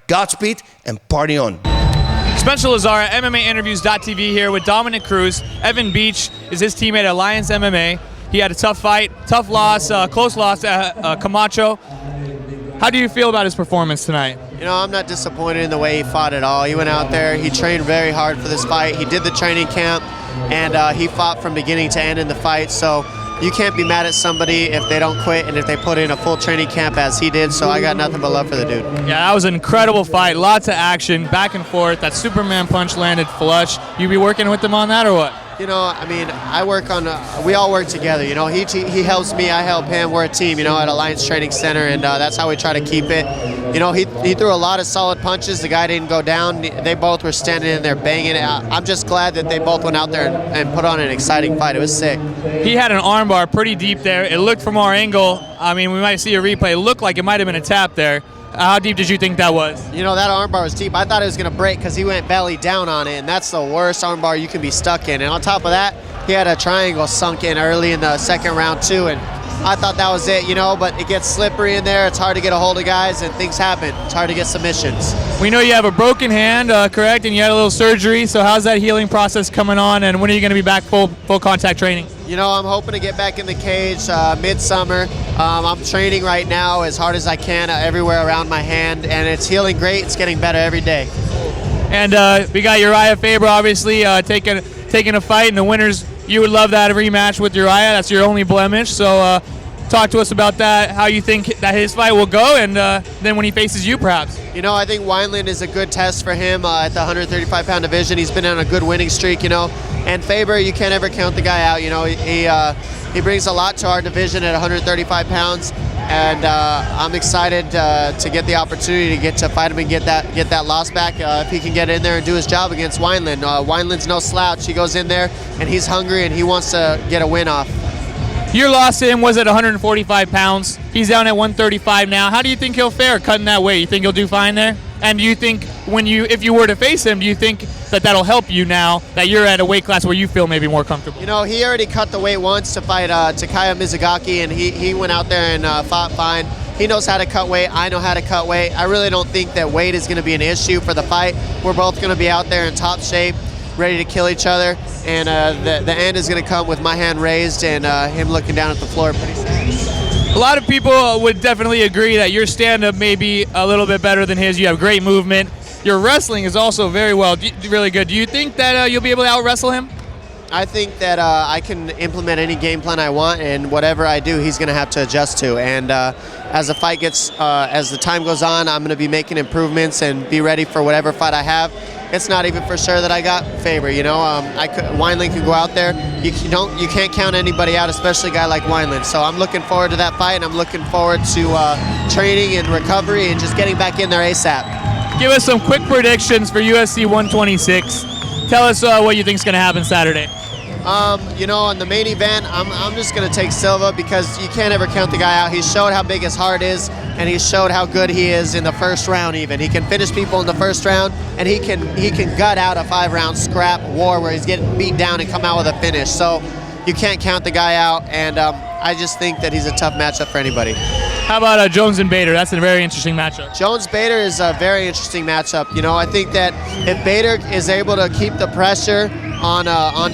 Godspeed and party on. Spencer Lazara, MMAinterviews.tv here with Dominick Cruz. Erin Beach is his teammate at Alliance MMA. He had a tough fight, tough loss, close loss to Camacho. How do you feel about his performance tonight? You know, I'm not disappointed in the way he fought at all. He went out there, he trained very hard for this fight. He did the training camp, and he fought from beginning to end in the fight. So you can't be mad at somebody if they don't quit and if they put in a full training camp as he did. So I got nothing but love for the dude. Yeah, that was an incredible fight. Lots of action, back and forth. That Superman punch landed flush. You be working with him on that or what? You know, I mean, I work on, we all work together, you know. He helps me, I help him. We're a team, you know, at Alliance Training Center, and that's how we try to keep it. You know, he threw a lot of solid punches. The guy didn't go down. They both were standing in there banging it. I'm just glad that they both went out there and put on an exciting fight. It was sick. He had an armbar pretty deep there. It looked from our angle, I mean, we might see a replay. It looked like it might have been a tap there. How deep did you think that was? You know, that armbar was deep. I thought it was going to break because he went belly down on it, and that's the worst armbar you can be stuck in. And on top of that, he had a triangle sunk in early in the second round too, and I thought that was it, you know, but it gets slippery in there. It's hard to get a hold of guys, and things happen. It's hard to get submissions. We know you have a broken hand, correct, and you had a little surgery, so how's that healing process coming on, and when are you going to be back full contact training? You know, I'm hoping to get back in the cage midsummer. I'm training right now as hard as I can everywhere around my hand, and it's healing great. It's getting better every day. And we got Urijah Faber, obviously, taking a fight, and the winners, you would love that rematch with Urijah. That's your only blemish, so talk to us about that, how you think that his fight will go, and then when he faces you, perhaps. You know, I think Wineland is a good test for him at the 135-pound division. He's been on a good winning streak, you know. And Faber, you can't ever count the guy out. You know, he brings a lot to our division at 135 pounds, and I'm excited to get the opportunity to get to fight him and get that loss back if he can get in there and do his job against Wineland. Wineland's no slouch. He goes in there and he's hungry and he wants to get a win off. Your loss to him was at 145 pounds. He's down at 135 now. How do you think he'll fare cutting that weight? You think he'll do fine there? And do you think if you were to face him, do you think that that'll help you now that you're at a weight class where you feel maybe more comfortable? You know, he already cut the weight once to fight Takaya Mizugaki, and he went out there and fought fine. He knows how to cut weight. I know how to cut weight. I really don't think that weight is going to be an issue for the fight. We're both going to be out there in top shape, ready to kill each other, and the end is going to come with my hand raised and him looking down at the floor pretty soon. A lot of people would definitely agree that your stand-up may be a little bit better than his. You have great movement. Your wrestling is also really good. Do you think that you'll be able to out-wrestle him? I think that I can implement any game plan I want, and whatever I do, he's going to have to adjust to. And as the fight as the time goes on, I'm going to be making improvements and be ready for whatever fight I have. It's not even for sure that I got Faber, you know. Wineland could go out there. You can't count anybody out, especially a guy like Wineland. So I'm looking forward to that fight, and I'm looking forward to training and recovery and just getting back in there ASAP. Give us some quick predictions for UFC 126. Tell us what you think is going to happen Saturday. You know, in the main event, I'm just going to take Silva because you can't ever count the guy out. He showed how big his heart is, and he showed how good he is in the first round even. He can finish people in the first round, and he can gut out a 5-round scrap war where he's getting beat down and come out with a finish. So you can't count the guy out, and I just think that he's a tough matchup for anybody. How about Jones and Bader? That's a very interesting matchup. Jones-Bader is a very interesting matchup. You know, I think that if Bader is able to keep the pressure on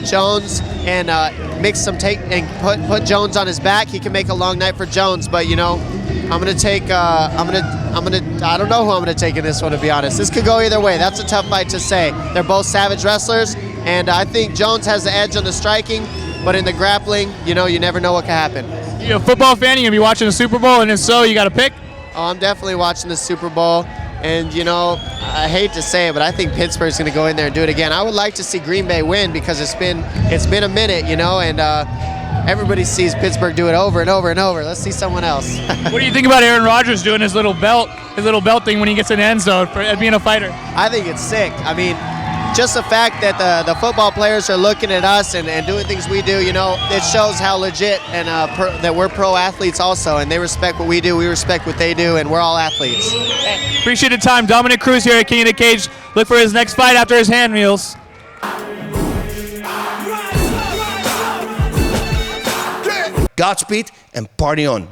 Jones and mix some put Jones on his back, he can make a long night for Jones. But you know, I don't know who I'm gonna take in this one, to be honest. This could go either way. That's a tough fight to say. They're both savage wrestlers, and I think Jones has the edge on the striking, but in the grappling, you know, you never know what can happen. You a football fan? You gonna be watching the Super Bowl, and if so, you got a pick? Oh, I'm definitely watching the Super Bowl. And, you know, I hate to say it, but I think Pittsburgh's going to go in there and do it again. I would like to see Green Bay win because it's been a minute, you know, and everybody sees Pittsburgh do it over and over and over. Let's see someone else. What do you think about Aaron Rodgers doing his little belt thing when he gets in the end zone for being a fighter? I think it's sick. I mean, just the fact that the football players are looking at us and doing things we do, you know, it shows how legit and that we're pro athletes also, and they respect what we do, we respect what they do, and we're all athletes. Appreciate the time. Dominick Cruz here at King of the Cage. Look for his next fight after his hand meals. Godspeed and party on.